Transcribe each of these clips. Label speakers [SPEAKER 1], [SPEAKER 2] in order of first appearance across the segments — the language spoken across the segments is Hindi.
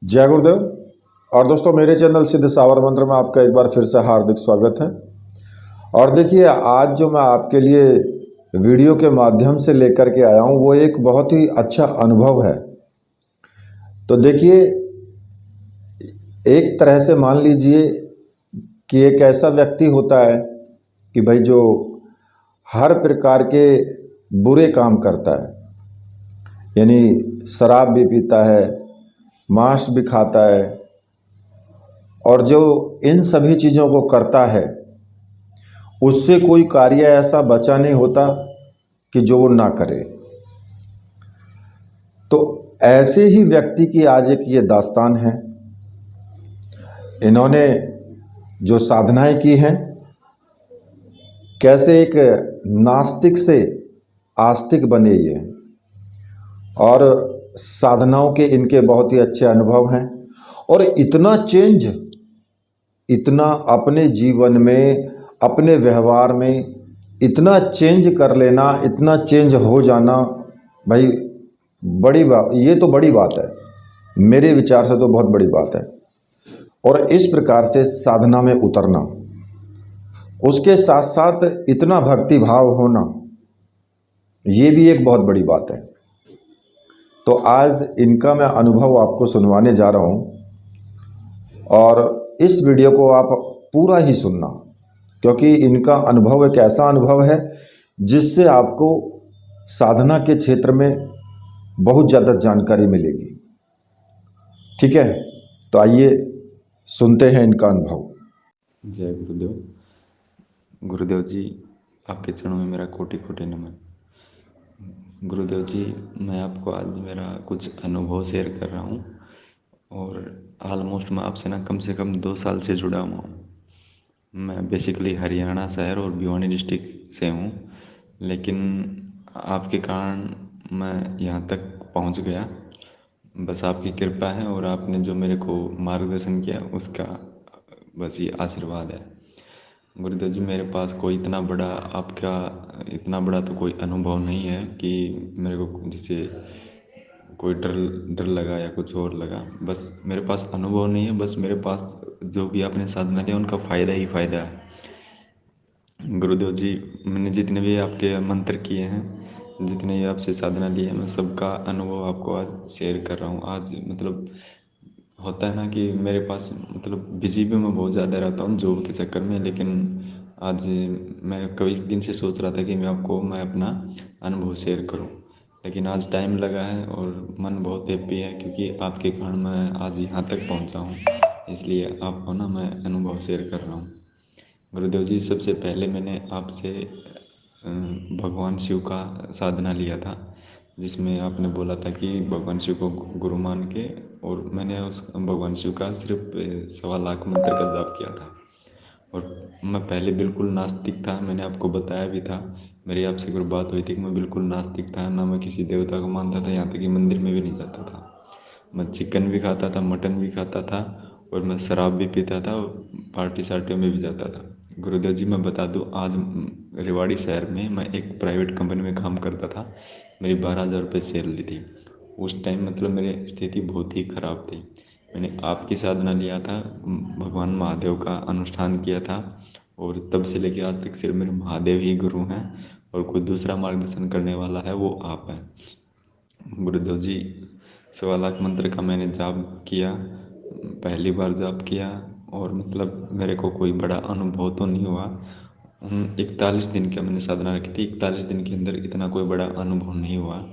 [SPEAKER 1] जय गुरुदेव। और दोस्तों, मेरे चैनल सिद्ध सावर मंत्र में आपका एक बार फिर से हार्दिक स्वागत है। और देखिए, आज जो मैं आपके लिए वीडियो के माध्यम से लेकर के आया हूँ वो एक बहुत ही अच्छा अनुभव है। तो देखिए, एक तरह से मान लीजिए कि एक ऐसा व्यक्ति होता है कि भाई जो हर प्रकार के बुरे काम करता है, यानी शराब भी पीता है, मांस भी खाता है, और जो इन सभी चीज़ों को करता है उससे कोई कार्य ऐसा बचा नहीं होता कि जो वो ना करे। तो ऐसे ही व्यक्ति की आज एक ये दास्तान है। इन्होंने जो साधनाएं की हैं, कैसे एक नास्तिक से आस्तिक बने ये, और साधनाओं के इनके बहुत ही अच्छे अनुभव हैं। और इतना चेंज, इतना अपने जीवन में, अपने व्यवहार में इतना चेंज कर लेना, इतना चेंज हो जाना, भाई बड़ी बात, ये तो बड़ी बात है। मेरे विचार से तो बहुत बड़ी बात है। और इस प्रकार से साधना में उतरना, उसके साथ साथ इतना भक्ति भाव होना, ये भी एक बहुत बड़ी बात है। तो आज इनका मैं अनुभव आपको सुनवाने जा रहा हूँ, और इस वीडियो को आप पूरा ही सुनना, क्योंकि इनका अनुभव एक ऐसा अनुभव है जिससे आपको साधना के क्षेत्र में बहुत ज़्यादा जानकारी मिलेगी। ठीक है, तो आइए सुनते हैं इनका अनुभव।
[SPEAKER 2] जय गुरुदेव। गुरुदेव जी, आपके चरणों में मेरा कोटि कोटि नमन। गुरुदेव जी, मैं आपको आज मेरा कुछ अनुभव शेयर कर रहा हूँ। और ऑलमोस्ट मैं आपसे ना कम से कम 2 साल से जुड़ा हुआ हूँ। मैं बेसिकली हरियाणा शहर और भिवानी डिस्ट्रिक्ट से हूँ, लेकिन आपके कारण मैं यहाँ तक पहुँच गया। बस आपकी कृपा है और आपने जो मेरे को मार्गदर्शन किया उसका बस ये आशीर्वाद है। गुरुदेव जी, मेरे पास कोई इतना बड़ा आपका इतना बड़ा तो कोई अनुभव नहीं है कि मेरे को जिससे कोई डर डर लगा या कुछ और लगा। बस मेरे पास अनुभव नहीं है, बस मेरे पास जो भी आपने साधना दिया उनका फ़ायदा ही फ़ायदा है। गुरुदेव जी, मैंने जितने भी आपके मंत्र किए हैं, जितने भी आपसे साधना ली है, मैं सबका अनुभव आपको आज शेयर कर रहा हूँ। आज मतलब होता है ना कि मेरे पास मतलब बिजी भी मैं बहुत ज़्यादा रहता हूँ जॉब के चक्कर में, लेकिन आज मैं कई दिन से सोच रहा था कि मैं अपना अनुभव शेयर करूँ, लेकिन आज टाइम लगा है और मन बहुत हैप्पी है क्योंकि आपके कारण मैं आज यहाँ तक पहुँचा हूँ। इसलिए आपको ना मैं अनुभव शेयर कर रहा हूँ। गुरुदेव जी, सबसे पहले मैंने आपसे भगवान शिव का साधना लिया था, जिसमें आपने बोला था कि भगवान शिव को गुरु मान के, और मैंने उस भगवान शिव का सिर्फ 1.25 लाख मंत्र का जाप किया था। और मैं पहले बिल्कुल नास्तिक था, मैंने आपको बताया भी था। मेरी आपसे एक बात हुई थी कि मैं बिल्कुल नास्तिक था, ना मैं किसी देवता को मानता था, यहाँ तक कि मंदिर में भी नहीं जाता था। मैं चिकन भी खाता था, मटन भी खाता था, और मैं शराब भी पीता था, और पार्टी सार्टियों में भी जाता था। गुरुदेव जी, मैं बता दूं, आज रेवाड़ी शहर में मैं एक प्राइवेट कंपनी में काम करता था। मेरी 12,000 रुपये सैलरी थी। उस टाइम मतलब मेरी स्थिति बहुत ही ख़राब थी। मैंने आपकी साधना लिया था, भगवान महादेव का अनुष्ठान किया था, और तब से लेकर आज तक सिर्फ मेरे महादेव ही गुरु हैं, और कोई दूसरा मार्गदर्शन करने वाला है वो आप हैं। गुरुदेव जी, 1.25 लाख मंत्र का मैंने जाप किया, पहली बार जाप किया, और मतलब मेरे को कोई बड़ा अनुभव तो नहीं हुआ। 41 दिन का मैंने साधना रखी थी, 41 दिन के अंदर इतना कोई बड़ा अनुभव नहीं हुआ।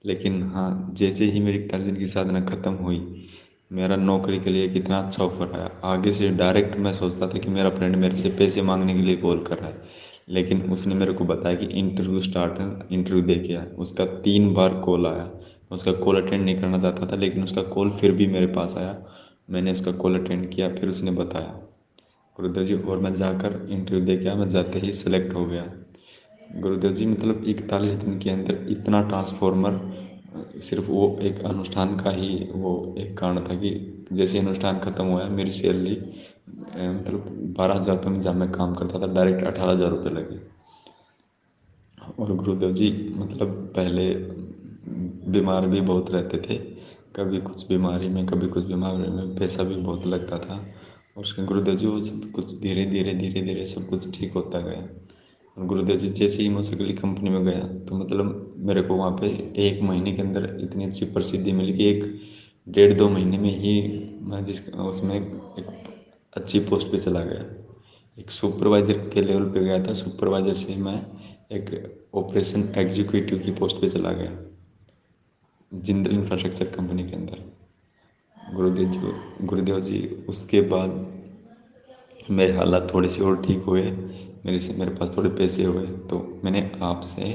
[SPEAKER 2] लेकिन हाँ, जैसे ही मेरी 41 दिन की साधना ख़त्म हुई, मेरा नौकरी के लिए कितना अच्छा ऑफर आया। आगे से डायरेक्ट मैं सोचता था कि मेरा फ्रेंड मेरे से पैसे मांगने के लिए कॉल कर रहा है, लेकिन उसने मेरे को बताया कि इंटरव्यू स्टार्ट है, इंटरव्यू दे के आया। उसका 3 बार कॉल आया। उसका कॉल अटेंड नहीं करना चाहता था, लेकिन उसका कॉल फिर भी मेरे पास आया। मैंने उसका कॉल अटेंड किया, फिर उसने बताया। गुरुदेव जी, और मैं जाकर इंटरव्यू दे के आया, मैं जाते ही सिलेक्ट हो गया। गुरुदेव जी, मतलब 41 दिन के अंदर इतना ट्रांसफॉर्मर, सिर्फ वो एक अनुष्ठान का ही वो एक कारण था कि जैसे अनुष्ठान खत्म हुआ, मेरी सैलरी मतलब 12,000 रुपये में जहाँ मैं काम करता था, डायरेक्ट 18,000 रुपये लगे। और गुरुदेव जी, मतलब पहले बीमार भी बहुत रहते थे, कभी कुछ बीमारी में, कभी कुछ बीमारी में पैसा भी बहुत लगता था। और उसके गुरुदेव जी वो सब कुछ धीरे धीरे सब कुछ ठीक होता गया। और गुरुदेव जी जैसे ही मैं उस अगली कंपनी में गया तो मतलब मेरे को वहाँ पे 1 महीने के अंदर इतनी अच्छी प्रसिद्धि मिली कि 1 डेढ़ 2 महीने में ही मैं जिस उसमें एक अच्छी पोस्ट पे चला गया। एक सुपरवाइजर के लेवल पे गया था, सुपरवाइजर से मैं एक ऑपरेशन एग्जीक्यूटिव की पोस्ट पे चला गया जिंदल इंफ्रास्ट्रक्चर कंपनी के अंदर। गुरुदेव जी उसके बाद मेरे हालात थोड़े से और ठीक हुए, मेरे पास थोड़े पैसे हुए तो मैंने आपसे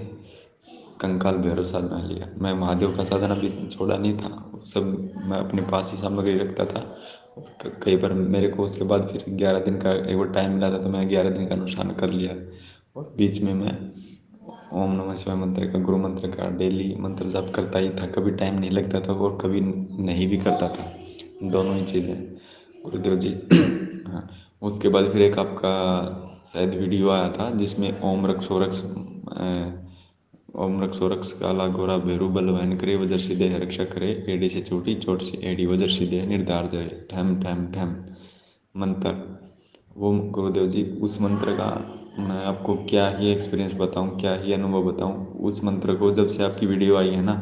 [SPEAKER 2] कंकाल भैरव साधना लिया। मैं महादेव का साधना भी छोड़ा नहीं था, सब मैं अपने पास ही सामग्री रखता था। कई बार मेरे को उसके बाद फिर 11 दिन का एक बार टाइम मिला था तो मैं 11 दिन का अनुष्ठान कर लिया। और बीच में मैं ओम नमः शिवाय मंत्र का, गुरु मंत्र का डेली मंत्र जाप करता ही था। कभी टाइम नहीं लगता था और कभी नहीं भी करता था, दोनों ही चीज़ें गुरुदेव जी। हाँ, उसके बाद फिर एक आपका शायद वीडियो आया था जिसमें ओम रक्षो रक्ष काला गोरा भैरू बलवान करे वजर सिद्धे रक्षा करे एडी से छोटी चोट से एडी वजर सिद्धे निर्धार जरे ठम ठम ठम मंत्र। वो गुरुदेव जी उस मंत्र का मैं आपको क्या ही एक्सपीरियंस बताऊं, क्या ही अनुभव बताऊं। उस मंत्र को जब से आपकी वीडियो आई है ना,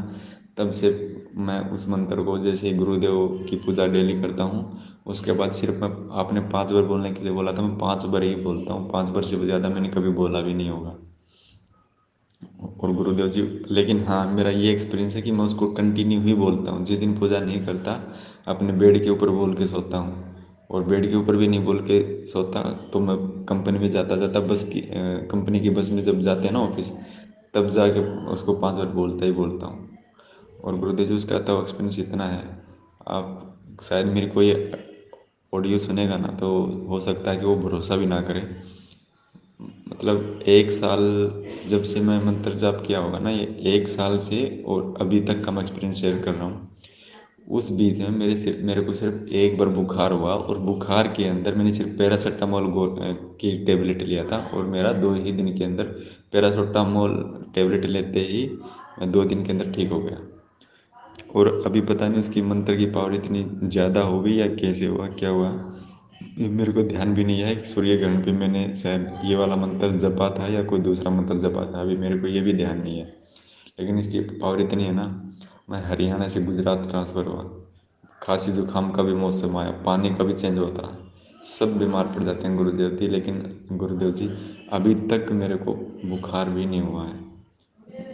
[SPEAKER 2] तब से मैं उस मंत्र को जैसे गुरुदेव की पूजा डेली करता हूँ। उसके बाद सिर्फ मैं आपने 5 बार बोलने के लिए बोला था, मैं 5 बार ही बोलता हूँ, 5 बार से ज़्यादा मैंने कभी बोला भी नहीं होगा। और गुरुदेव जी लेकिन हाँ मेरा ये एक्सपीरियंस है कि मैं उसको कंटिन्यू ही बोलता हूँ। जिस दिन पूजा नहीं करता अपने बेड के ऊपर बोल के सोता हूँ। और बेड के ऊपर भी नहीं बोल के सोता तो मैं कंपनी में जाता जाता कंपनी की बस में जब जाते हैं ना ऑफिस, तब जाके उसको 5 बार बोलता ही बोलता हूँ। और गुरुदेव जी उसका तो एक्सपीरियंस इतना है, आप शायद मेरी कोई ऑडियो सुनेगा ना तो हो सकता है कि वो भरोसा भी ना करे। मतलब 1 साल जब से मैं मंत्र जाप किया होगा ना, ये 1 साल से और अभी तक का मैं एक्सपीरियंस शेयर कर रहा हूँ। उस बीच में मेरे को सिर्फ एक बार बुखार हुआ और बुखार के अंदर मैंने सिर्फ पैरासीटामोल की टेबलेट लिया था और मेरा 2 ही दिन के अंदर पैरासीटामोल टेबलेट लेते ही मैं 2 दिन के अंदर ठीक हो गया। और अभी पता नहीं उसकी मंत्र की पावर इतनी ज़्यादा हो गई या कैसे हुआ क्या हुआ, ये मेरे को ध्यान भी नहीं है कि सूर्य ग्रहण पे मैंने शायद ये वाला मंत्र जपा था या कोई दूसरा मंत्र जपा था, अभी मेरे को ये भी ध्यान नहीं है। लेकिन इसकी पावर इतनी है ना, मैं हरियाणा से गुजरात ट्रांसफ़र हुआ, खांसी जुकाम का भी मौसम आया, पानी का भी चेंज होता, सब बीमार पड़ जाते हैं गुरुदेव जी। लेकिन गुरुदेव जी अभी तक मेरे को बुखार भी नहीं हुआ है।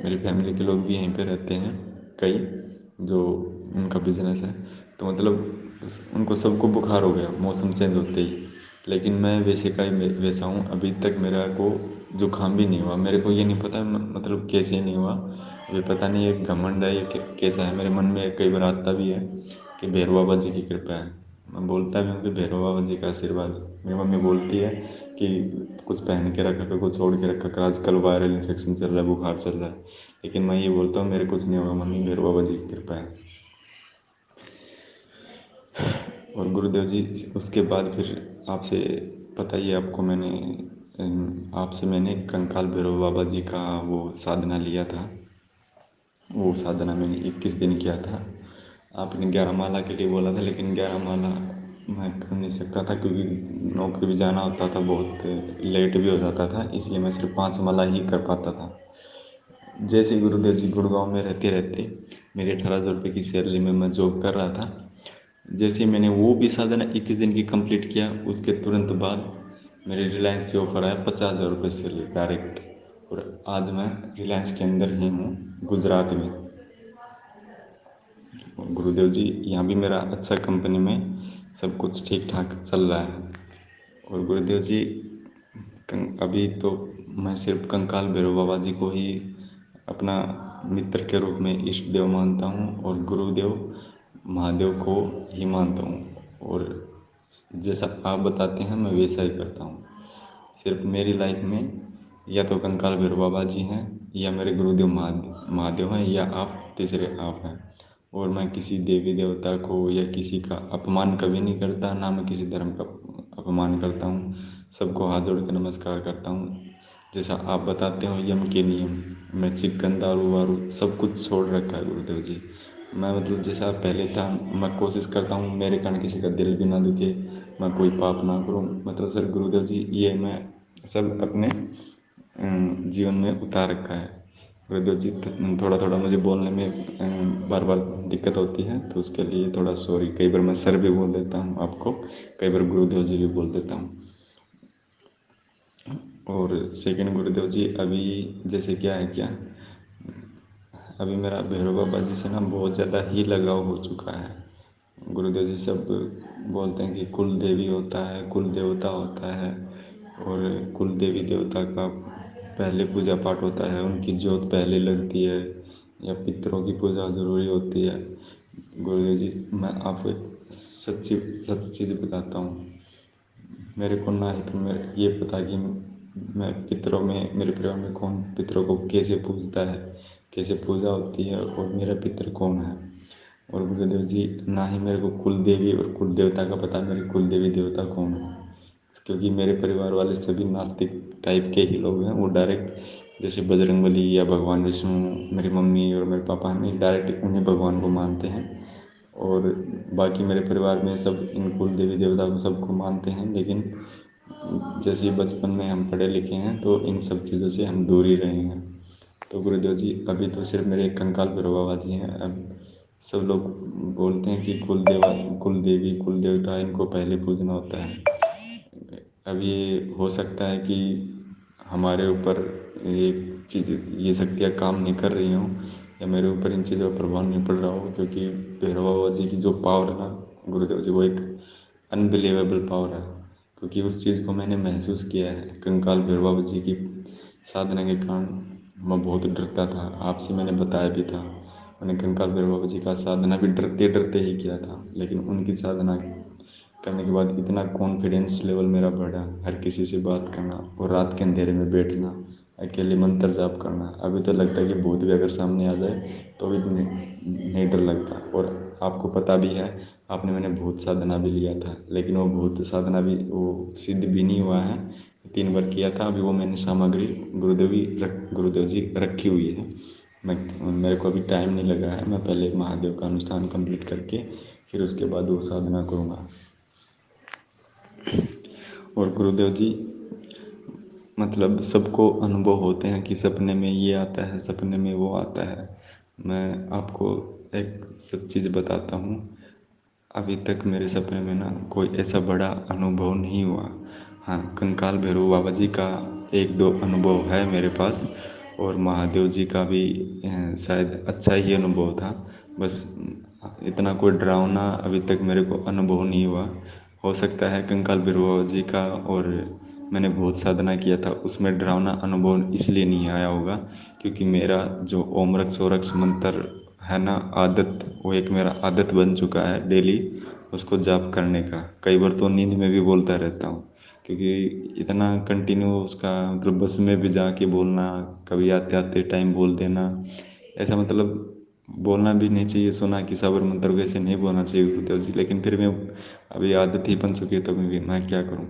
[SPEAKER 2] मेरी फैमिली के लोग भी यहीं पे रहते हैं कई, जो उनका बिजनेस है, तो मतलब उनको सबको बुखार हो गया मौसम चेंज होते ही। लेकिन मैं वैसे का ही वैसा हूँ, अभी तक मेरा को जुकाम भी नहीं हुआ। मेरे को ये नहीं पता मतलब कैसे नहीं हुआ, अभी पता नहीं ये घमंड है ये कैसा है। मेरे मन में कई बार आता भी है कि भैरव बाबा जी की कृपा है। मैं बोलता भी हूँ कि भैरव बाबा जी का आशीर्वाद। मेरी मम्मी बोलती है कि कुछ पहन के रखा कर, कुछ छोड़ के रखा कर, आजकल वायरल इन्फेक्शन चल रहा है, बुखार चल रहा है। लेकिन मैं ये बोलता हूँ मेरे कुछ नहीं होगा मम्मी, भैरव बाबा जी की कृपा है। और गुरुदेव जी उसके बाद फिर आपसे पता ही है आपको, आपसे मैंने कंकाल भैरव बाबा जी का वो साधना लिया था। वो साधना मैंने 21 दिन किया था। आपने 11 माला के लिए बोला था लेकिन 11 माला मैं कर नहीं सकता था क्योंकि नौकरी भी जाना होता था, बहुत लेट भी हो जाता था, इसलिए मैं सिर्फ 5 माला ही कर पाता था। जैसे गुरुदेव जी गुड़गांव में रहते रहते मेरी 18,000 रुपये की सैलरी में मैं जॉब कर रहा था। जैसे मैंने वो भी साधना 21 दिन की कंप्लीट किया, उसके तुरंत बाद मेरे रिलायंस से ऑफर आया 50,000 रुपये सैलरी डायरेक्ट। और आज मैं रिलायंस के अंदर ही हूँ, गुजरात में। और गुरुदेव जी यहाँ भी मेरा अच्छा कंपनी में सब कुछ ठीक ठाक चल रहा है। और गुरुदेव जी अभी तो मैं सिर्फ कंकाल भैरव बाबा जी को ही अपना मित्र के रूप में इष्ट देव मानता हूँ और गुरुदेव महादेव को ही मानता हूँ। और जैसा आप बताते हैं मैं वैसा ही करता हूँ। सिर्फ मेरी लाइफ में या तो कंकाल भैरव बाबा जी हैं या मेरे गुरुदेव महादेव हैं या आप तीसरे आप हैं। और मैं किसी देवी देवता को या किसी का अपमान कभी नहीं करता, ना मैं किसी धर्म का अपमान करता हूँ। सबको हाथ जोड़ कर नमस्कार करता हूँ। जैसा आप बताते हो यम के नियम, मैं चिकन दारू वारू सब कुछ छोड़ रखा है गुरुदेव जी। मैं मतलब जैसा पहले था, मैं कोशिश करता हूँ मेरे कारण किसी का दिल भी ना दुखे, मैं कोई पाप ना करूँ। मतलब सर गुरुदेव जी ये मैं सब अपने जीवन में उतार रखा है। गुरुदेव जी थोड़ा थोड़ा मुझे बोलने में बार बार दिक्कत होती है, तो उसके लिए थोड़ा सॉरी। कई बार मैं सर भी बोल देता हूँ आपको, कई बार गुरुदेव जी भी बोल देता हूँ। और सेकंड गुरुदेव जी, अभी जैसे क्या है क्या, अभी मेरा भैरव बाबा जी से ना बहुत ज़्यादा ही लगाव हो चुका है। गुरुदेव जी सब बोलते हैं कि कुल देवी होता है, कुल देवता होता है, और कुल देवी देवता का पहले पूजा पाठ होता है, उनकी जोत पहले लगती है, या पितरों की पूजा ज़रूरी होती है। गुरुदेव जी मैं आपको एक सच्ची सच चीज़ बताता हूँ। मेरे को ना ही तो मेरे ये पता कि मैं पितरों में, मेरे परिवार में कौन पितरों को कैसे पूजता है, कैसे पूजा होती है, और मेरा पितर कौन है। और गुरुदेव जी ना ही मेरे को कुल देवी और कुल देवता का पता है, मेरे कुल देवी देवता कौन है। क्योंकि मेरे परिवार वाले सभी नास्तिक टाइप के ही लोग हैं। वो डायरेक्ट जैसे बजरंगबली या भगवान विष्णु, मेरी मम्मी और मेरे पापा हैं डायरेक्ट उन्हीं भगवान को मानते हैं। और बाकी मेरे परिवार में सब इन कुल देवी देवता को सबको मानते हैं, लेकिन जैसे बचपन में हम पढ़े लिखे हैं तो इन सब चीज़ों से हम दूर ही रहे हैं। तो गुरुदेव जी अभी तो सिर्फ मेरे कंकाल भैरव बाबा जी हैं। अब सब लोग बोलते हैं कि कुल देवा, कुल देवी, कुल देवता इनको पहले पूजना होता है। अब ये हो सकता है कि हमारे ऊपर ये चीज़, ये शक्तियाँ काम नहीं कर रही हों, या मेरे ऊपर इन चीज़ों का प्रभाव नहीं पड़ रहा हो, क्योंकि भैरव बाबा जी की जो पावर है ना गुरुदेव जी, वो एक अनबिलीवेबल पावर है। क्योंकि उस चीज़ को मैंने महसूस किया है कंकाल भैरव बाबा जी की साधना के कारण। मैं बहुत डरता था, आपसे मैंने बताया भी था। मैंने कंकाल भैरव बाबा जी का साधना भी डरते डरते ही किया था, लेकिन उनकी साधना करने के बाद इतना कॉन्फिडेंस लेवल मेरा बढ़ा, हर किसी से बात करना, और रात के अंधेरे में बैठना, अकेले मंत्र जाप करना। अभी तो लगता है कि भूत भी अगर सामने आ जाए तो भी नहीं डर लगता। और आपको पता भी है, आपने मैंने भूत साधना भी लिया था, लेकिन वो भूत साधना भी वो सिद्ध भी नहीं हुआ है। 3 बार किया था, अभी वो मैंने सामग्री गुरुदेव जी रखी हुई है। मेरे को अभी टाइम नहीं लगा है, मैं पहले महादेव का अनुष्ठान कंप्लीट करके फिर उसके बाद वो साधना करूँगा। और गुरुदेव जी मतलब सबको अनुभव होते हैं कि सपने में ये आता है, सपने में वो आता है। मैं आपको एक सब चीज़ बताता हूँ। अभी तक मेरे सपने में ना कोई ऐसा बड़ा अनुभव नहीं हुआ। हाँ, कंकाल भैरव बाबा जी का 1-2 अनुभव है मेरे पास, और महादेव जी का भी शायद अच्छा ही अनुभव था। बस इतना कोई डरावना अभी तक मेरे को अनुभव नहीं हुआ। हो सकता है कंकाल भैरव बाबा जी का और मैंने बहुत साधना किया था उसमें डरावना अनुभव इसलिए नहीं आया होगा, क्योंकि मेरा जो ओम रक्ष स्वरक्ष मंत्र है ना, आदत, वो एक मेरा आदत बन चुका है डेली उसको जाप करने का। कई बार तो नींद में भी बोलता रहता हूँ, क्योंकि इतना कंटिन्यू उसका मतलब बस में भी जाके बोलना, कभी आते आते टाइम बोल देना, ऐसा मतलब बोलना भी नहीं चाहिए। सुना कि साबर मंत्र वैसे नहीं बोलना चाहिए गुरुदेव जी, लेकिन फिर मैं अभी आदत ही बन चुकी है, तो मैं क्या करूँ।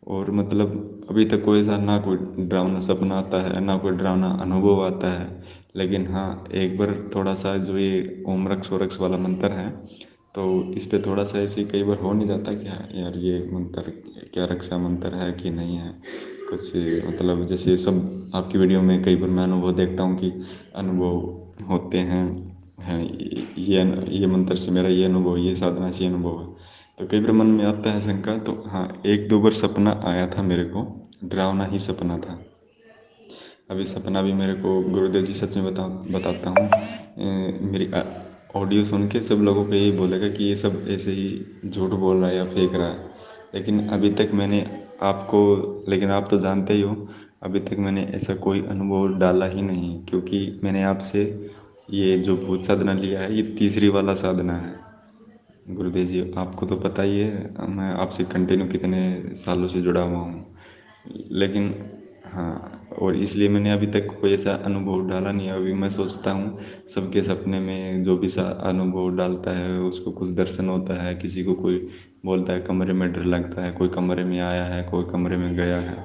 [SPEAKER 2] और मतलब अभी तक कोई ऐसा ना कोई डरावना सपना आता है, ना कोई डरावना अनुभव आता है। लेकिन हाँ, एक बार थोड़ा सा जो ये ओम रक्ष वरक्ष वाला मंत्र है, तो इस पे थोड़ा सा ऐसे कई बार हो नहीं जाता कि हाँ यार ये मंत्र क्या रक्षा मंत्र है कि नहीं है कुछ। मतलब जैसे सब आपकी वीडियो में कई बार मैं अनुभव देखता हूँ कि अनुभव होते हैं ये मंत्र से मेरा ये अनुभव, ये साधना से ये अनुभव है। तो कई बार मन में आता है शंका, तो हाँ 1-2 बार सपना आया था मेरे को, डरावना ही सपना था। अभी सपना भी मेरे को गुरुदेव जी सच में बताता हूँ, मेरी ऑडियो सुन के सब लोगों को यही बोलेगा कि ये सब ऐसे ही झूठ बोल रहा है या फेंक रहा है। लेकिन अभी तक मैंने आपको, लेकिन आप तो जानते ही हो, अभी तक मैंने ऐसा कोई अनुभव डाला ही नहीं, क्योंकि मैंने आपसे ये जो भूत साधना लिया है ये तीसरी वाला साधना है। गुरुदेव जी आपको तो पता ही है मैं आपसे कंटिन्यू कितने सालों से जुड़ा हुआ हूँ। लेकिन हाँ, और इसलिए मैंने अभी तक कोई ऐसा अनुभव डाला नहीं है। अभी मैं सोचता हूँ सबके सपने में जो भी सा अनुभव डालता है उसको कुछ दर्शन होता है, किसी को कोई बोलता है कमरे में डर लगता है, कोई कमरे में आया है, कोई कमरे में गया है,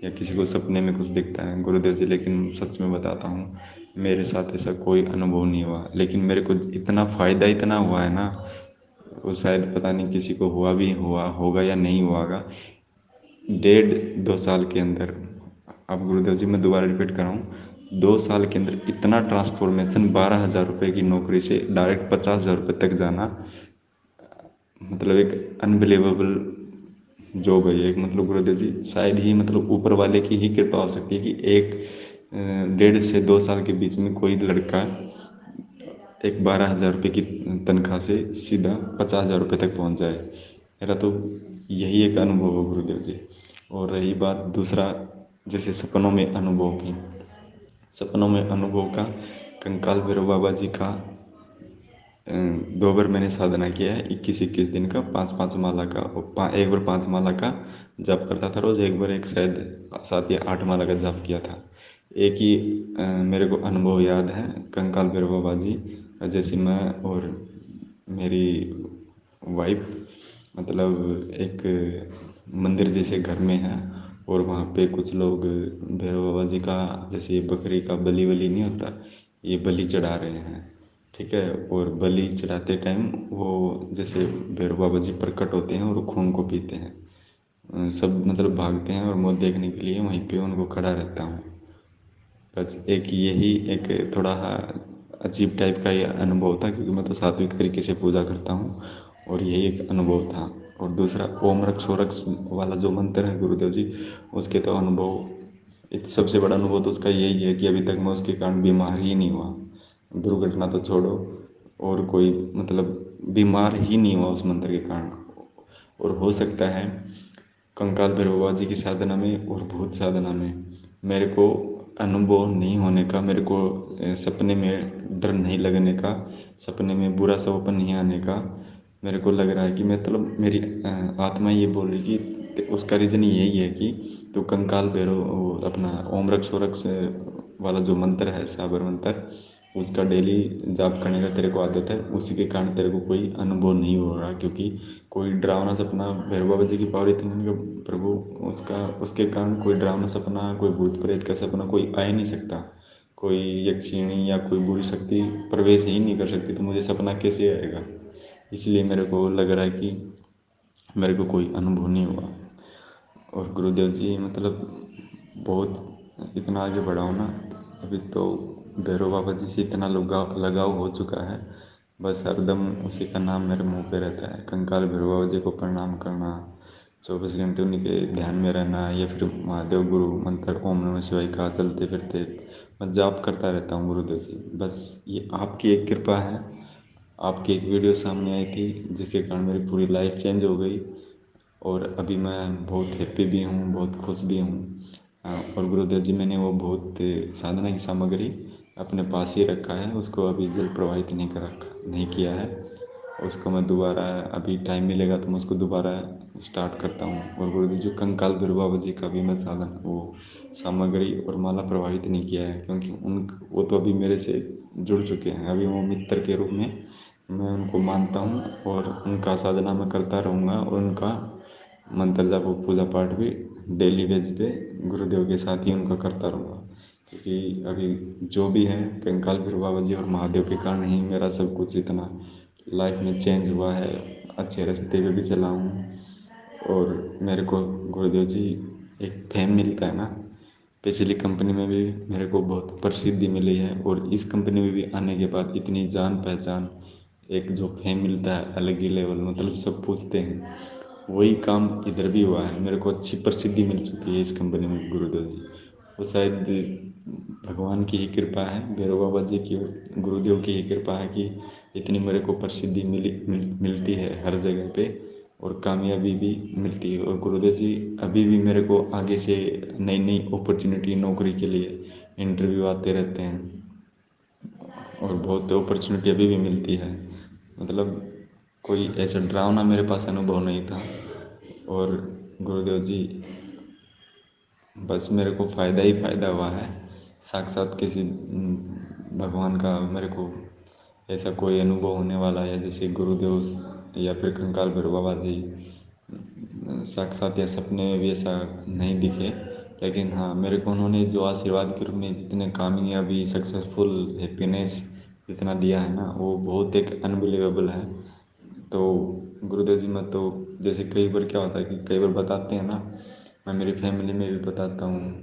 [SPEAKER 2] या किसी को सपने में कुछ दिखता है गुरुदेव जी। लेकिन सच में बताता हूँ मेरे साथ ऐसा कोई अनुभव नहीं हुआ, लेकिन मेरे को इतना फ़ायदा इतना हुआ है ना, वो शायद पता नहीं किसी को हुआ भी हुआ होगा या नहीं हुआ होगा। 1.5-2 साल के अंदर, अब गुरुदेव जी मैं दोबारा रिपीट कर रहा हूँ, 2 साल के अंदर इतना ट्रांसफॉर्मेशन, 12,000 रुपये की नौकरी से डायरेक्ट 50,000 रुपये तक जाना, मतलब एक अनबिलीवेबल जॉब है ये। एक मतलब गुरुदेव जी शायद ही मतलब ऊपर वाले की ही कृपा हो सकती है कि एक 1.5 से 2 साल के बीच में कोई लड़का एक 12,000 रुपये की तनख्वाह से सीधा 50,000 रुपये तक पहुंच जाए। मेरा तो यही एक अनुभव है गुरुदेव जी। और रही बात दूसरा, जैसे सपनों में अनुभव की, सपनों में अनुभव का, कंकाल भैरव बाबा जी का 2 बार मैंने साधना किया है, 21-21 दिन का, 5-5 माला का, एक बार 5 माला का जाप करता था रोज़, एक बार एक शायद 7 या 8 माला का जाप किया था। एक ही मेरे को अनुभव याद है कंकाल भैरव बाबा जी। जैसे मैं और मेरी वाइफ मतलब एक मंदिर जैसे घर में है, और वहाँ पे कुछ लोग भैरव बाबा जी का जैसे ये बकरी का बलि वली नहीं होता, ये बलि चढ़ा रहे हैं, ठीक है। और बलि चढ़ाते टाइम वो जैसे भैरव बाबा जी प्रकट होते हैं और खून को पीते हैं। सब मतलब भागते हैं और मैं देखने के लिए वहीं पे उनको खड़ा रहता हूँ। बस एक यही एक थोड़ा अजीब टाइप का ये अनुभव था, क्योंकि मैं तो सात्विक तरीके से पूजा करता हूँ, और यही एक अनुभव था। और दूसरा ओम रक्ष रक्ष वाला जो मंत्र है गुरुदेव जी, उसके तो अनुभव, एक सबसे बड़ा अनुभव तो उसका यही है कि अभी तक मैं उसके कारण बीमार ही नहीं हुआ। दुर्घटना तो छोड़ो, और कोई मतलब बीमार ही नहीं हुआ उस मंत्र के कारण। और हो सकता है कंकाल भैरव बाबा जी की साधना में और भूत साधना में मेरे को अनुभव नहीं होने का, मेरे को सपने में डर नहीं लगने का, सपने में बुरा स्वप्न नहीं आने का मेरे को लग रहा है कि मतलब मेरी आत्मा ये बोल रही कि उसका रीज़न यही है कि तो कंकाल भैरव अपना ओम रक्ष रक्ष वाला जो मंत्र है, साबर मंत्र, उसका डेली जाप करने का तेरे को आदत है, उसी के कारण तेरे को कोई अनुभव नहीं हो रहा। क्योंकि कोई डरावना सपना, भैरव बाबा जी की पावर इतनी है कि प्रभु उसका उसके कारण कोई डरावना सपना, कोई भूत प्रेत का सपना कोई आ ही नहीं सकता। कोई यक्षिणी या कोई बुरी शक्ति प्रवेश ही नहीं कर सकती, तो मुझे सपना कैसे आएगा। इसलिए मेरे को लग रहा है कि मेरे को कोई अनुभव नहीं हुआ। और गुरुदेव जी मतलब बहुत इतना आगे बढ़ा हूँ ना, अभी तो भैरव बाबा जी से इतना लगाव लगाव हो चुका है, बस हरदम उसी का नाम मेरे मुंह पे रहता है। कंकाल भैरव बाबा जी को प्रणाम करना, 24 घंटे उन्हीं के ध्यान में रहना, या फिर महादेव गुरु मंत्र ओम नमः शिवाय का चलते फिरते मैं जाप करता रहता हूँ गुरुदेव जी। बस ये आपकी एक कृपा है, आपकी एक वीडियो सामने आई थी जिसके कारण मेरी पूरी लाइफ चेंज हो गई, और अभी मैं बहुत हैप्पी भी हूँ, बहुत खुश भी हूँ। और गुरुदेव जी मैंने वो बहुत साधना की सामग्री अपने पास ही रखा है, उसको अभी जल प्रवाहित नहीं किया है। उसको मैं दोबारा अभी टाइम मिलेगा तो मैं उसको दोबारा स्टार्ट करता हूँ। और गुरुदेव जी कंकाल भैरव बाबा जी का भी मैं साधन वो सामग्री और माला प्रवाहित नहीं किया है, क्योंकि उन वो तो अभी मेरे से जुड़ चुके हैं, अभी वो मित्र के रूप में मैं उनको मानता हूँ, और उनका साधना मैं करता रहूँगा, और उनका मंत्र जाप और पूजा पाठ भी डेली बेस पे गुरुदेव के साथ ही उनका करता रहूँगा। क्योंकि अभी जो भी है कंकाल भैरव बाबा जी और महादेव के कारण ही मेरा सब कुछ इतना लाइफ में चेंज हुआ है, अच्छे रास्ते पे भी चला हूँ। और मेरे को गुरुदेव जी एक फेम मिलता है ना, पिछली कंपनी में भी मेरे को बहुत प्रसिद्धि मिली है, और इस कंपनी में भी आने के बाद इतनी जान पहचान, एक जो फेम मिलता है अलग ही लेवल, मतलब सब पूछते हैं, वही काम इधर भी हुआ है। मेरे को अच्छी प्रसिद्धि मिल चुकी है इस कंपनी में गुरुदेव जी। वो शायद भगवान की ही कृपा है, भैरव बाबा जी की, गुरुदेव की ही कृपा है कि इतनी मेरे को प्रसिद्धि मिलती है हर जगह पे, और कामयाबी भी मिलती है। और गुरुदेव जी अभी भी मेरे को आगे से नई नई अपॉर्चुनिटी, नौकरी के लिए इंटरव्यू आते रहते हैं, और बहुत अपॉर्चुनिटी अभी भी मिलती है। मतलब कोई ऐसा डरावना मेरे पास अनुभव नहीं था। और गुरुदेव जी बस मेरे को फ़ायदा ही फ़ायदा हुआ है। साक्षात किसी भगवान का मेरे को ऐसा कोई अनुभव होने वाला है, जैसे गुरुदेव या फिर कंकाल भैरव बाबा जी साक्षात या सपने में भी ऐसा नहीं दिखे। लेकिन हाँ, मेरे को उन्होंने जो आशीर्वाद के रूप में जितने कामयाबी, सक्सेसफुल, हैप्पीनेस जितना दिया है ना, वो बहुत एक अनबिलीवेबल है। तो गुरुदेव जी, मैं तो जैसे कई बार क्या होता है कि कई बार बताते हैं ना, मैं मेरी फैमिली में भी बताता हूँ,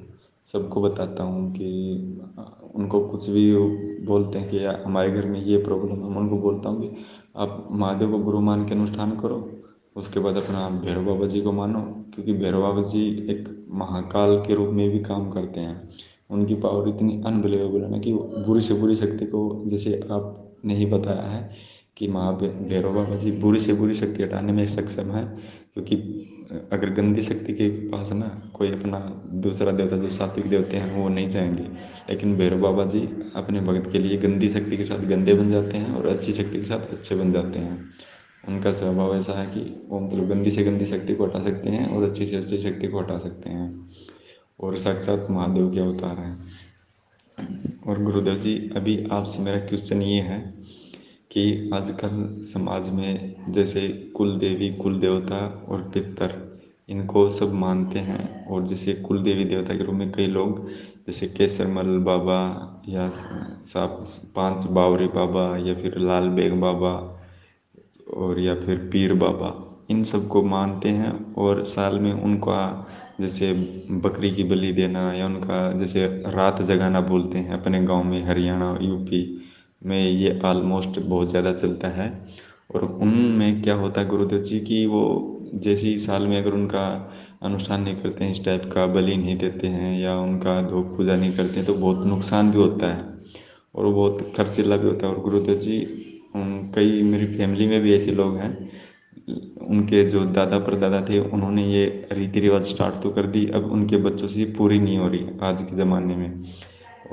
[SPEAKER 2] सबको बताता हूँ कि उनको कुछ भी बोलते हैं कि यार हमारे घर में ये प्रॉब्लम है, मैं उनको बोलता हूँ कि आप महादेव को गुरु मान के अनुष्ठान करो, उसके बाद अपना भैरव बाबा जी को मानो, क्योंकि भैरव बाबा जी एक महाकाल के रूप में भी काम करते हैं। उनकी पावर इतनी अनबिलीवेबल है ना कि वो बुरी से बुरी शक्ति को, जैसे आपने ही बताया है कि भैरव बाबा जी बुरी से बुरी शक्ति हटाने में सक्षम है। क्योंकि अगर गंदी शक्ति के पास ना कोई अपना दूसरा देवता, जो सात्विक देवते हैं, वो नहीं चाहेंगे। लेकिन भैरव बाबा जी अपने भक्त के लिए गंदी शक्ति के साथ गंदे बन जाते हैं और अच्छी शक्ति के साथ अच्छे बन जाते हैं। उनका स्वभाव ऐसा है कि वो मतलब गंदी से गंदी शक्ति को हटा सकते हैं और अच्छी से अच्छी शक्ति को हटा सकते हैं, और साक्षात महादेव के अवतार हैं। और गुरुदेव जी, अभी आपसे मेरा क्वेश्चन ये है कि आजकल समाज में जैसे कुल देवी, कुल देवता और पितर, इनको सब मानते हैं। और जैसे कुल देवी देवता के रूप में कई लोग जैसे केसरमल बाबा या साप 5 बावरी बाबा या फिर लाल बेग बाबा और या फिर पीर बाबा, इन सबको मानते हैं। और साल में उनका जैसे बकरी की बलि देना या उनका जैसे रात जगाना बोलते हैं अपने गांव में, हरियाणा यूपी में ये ऑलमोस्ट बहुत ज़्यादा चलता है। और उनमें क्या होता है गुरुदेव जी कि वो जैसे ही साल में अगर उनका अनुष्ठान नहीं करते हैं, इस टाइप का बलि नहीं देते हैं या उनका धूप पूजा नहीं करते हैं, तो बहुत नुकसान भी होता है और वो बहुत खर्चीला भी होता है। और गुरुदेव जी, कई मेरी फैमिली में भी ऐसे लोग हैं, उनके जो दादा परदादा थे उन्होंने ये रीति रिवाज स्टार्ट तो कर दी, अब उनके बच्चों से पूरी नहीं हो रही आज के ज़माने में।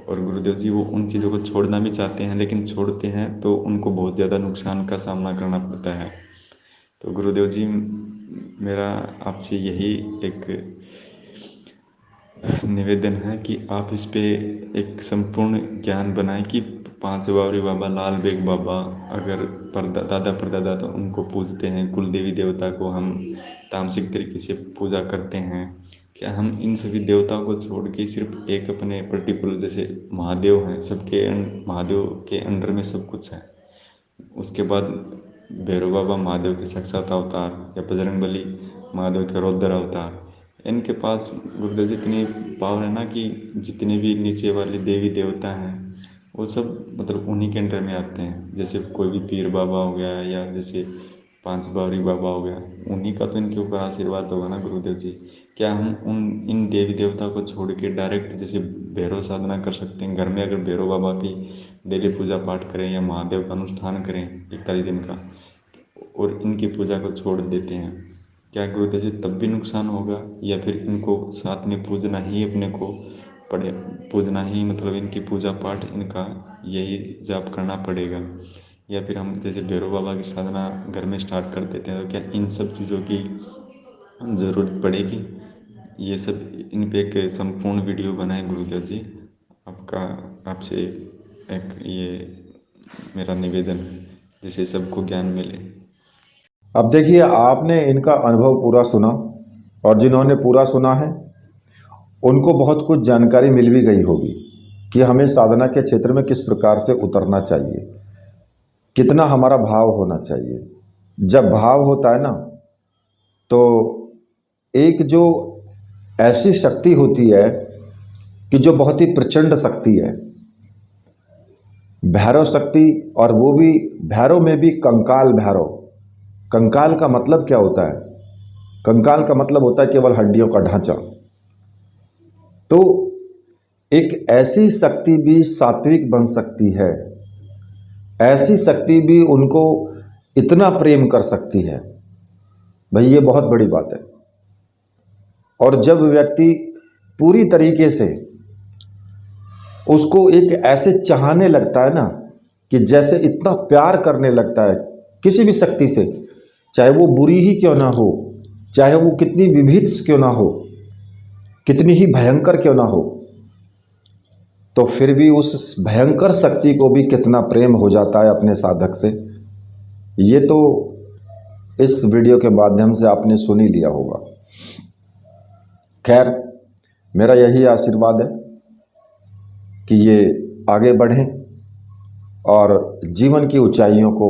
[SPEAKER 2] और गुरुदेव जी वो उन चीज़ों को छोड़ना भी चाहते हैं, लेकिन छोड़ते हैं तो उनको बहुत ज़्यादा नुकसान का सामना करना पड़ता है। तो गुरुदेव जी, मेरा आपसे यही एक निवेदन है कि आप इस पे एक संपूर्ण ज्ञान बनाएं कि 5 बावरी बाबा, लाल बेग बाबा, अगर दादा परदादा तो उनको पूजते हैं, कुल देवी देवता को हम तामसिक तरीके से पूजा करते हैं, क्या हम इन सभी देवताओं को छोड़ के सिर्फ एक अपने पर्टिकुलर जैसे महादेव हैं, सबके महादेव के अंडर में सब कुछ है, उसके बाद भैरव बाबा महादेव के साक्षात अवतार या बजरंगबली महादेव के रौद्र अवतार, इनके पास गुरुदेव जी इतनी पावर है ना कि जितने भी नीचे वाले देवी देवता हैं वो सब मतलब उन्हीं के अंडर में आते हैं। जैसे कोई भी पीर बाबा हो गया या जैसे 5 बावरी बाबा हो गया, उन्हीं का तो इनके ऊपर आशीर्वाद होगा ना गुरुदेव जी। क्या हम इन देवी देवता को छोड़ के डायरेक्ट जैसे भैरव साधना कर सकते हैं घर में? अगर भैरव बाबा की डेली पूजा पाठ करें या महादेव का अनुष्ठान करें 41 दिन का, और इनकी पूजा को छोड़ देते हैं, क्या गुरुदेव जी तब भी नुकसान होगा? या फिर इनको साथ में पूजना ही अपने को पड़े, पूजना ही मतलब इनकी पूजा पाठ, इनका यही जाप करना पड़ेगा? या फिर हम जैसे भैरव बाबा की साधना घर में स्टार्ट कर देते हैं, तो क्या इन सब चीज़ों की ज़रूरत पड़ेगी? ये सब इन पे एक संपूर्ण वीडियो बनाए गुरुदेव जी, आपका आपसे एक ये मेरा निवेदन है, जिससे सबको ज्ञान मिले।
[SPEAKER 1] अब देखिए, आपने इनका अनुभव पूरा सुना और जिन्होंने पूरा सुना है उनको बहुत कुछ जानकारी मिल भी गई होगी कि हमें साधना के क्षेत्र में किस प्रकार से उतरना चाहिए, कितना हमारा भाव होना चाहिए। जब भाव होता है ना, तो एक जो ऐसी शक्ति होती है कि जो बहुत ही प्रचंड शक्ति है, भैरव शक्ति, और वो भी भैरव में भी कंकाल भैरव। कंकाल का मतलब क्या होता है? कंकाल का मतलब होता है केवल हड्डियों का ढांचा। तो एक ऐसी शक्ति भी सात्विक बन सकती है, ऐसी शक्ति भी उनको इतना प्रेम कर सकती है, भाई ये बहुत बड़ी बात है। और जब व्यक्ति पूरी तरीके से उसको एक ऐसे चाहने लगता है ना, कि जैसे इतना प्यार करने लगता है किसी भी शक्ति से, चाहे वो बुरी ही क्यों ना हो, चाहे वो कितनी विभीत क्यों ना हो, कितनी ही भयंकर क्यों ना हो, तो फिर भी उस भयंकर शक्ति को भी कितना प्रेम हो जाता है अपने साधक से, ये तो इस वीडियो के माध्यम से आपने सुन ही लिया होगा। खैर, मेरा यही आशीर्वाद है कि ये आगे बढ़ें और जीवन की ऊंचाइयों को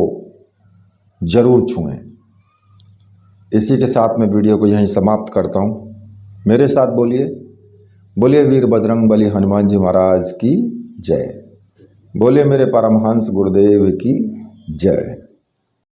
[SPEAKER 1] जरूर छुएं। इसी के साथ मैं वीडियो को यहीं समाप्त करता हूँ। मेरे साथ बोलिए, बोलिए वीर बजरंग बली हनुमान जी महाराज की जय। बोलिए मेरे परमहंस गुरुदेव की जय।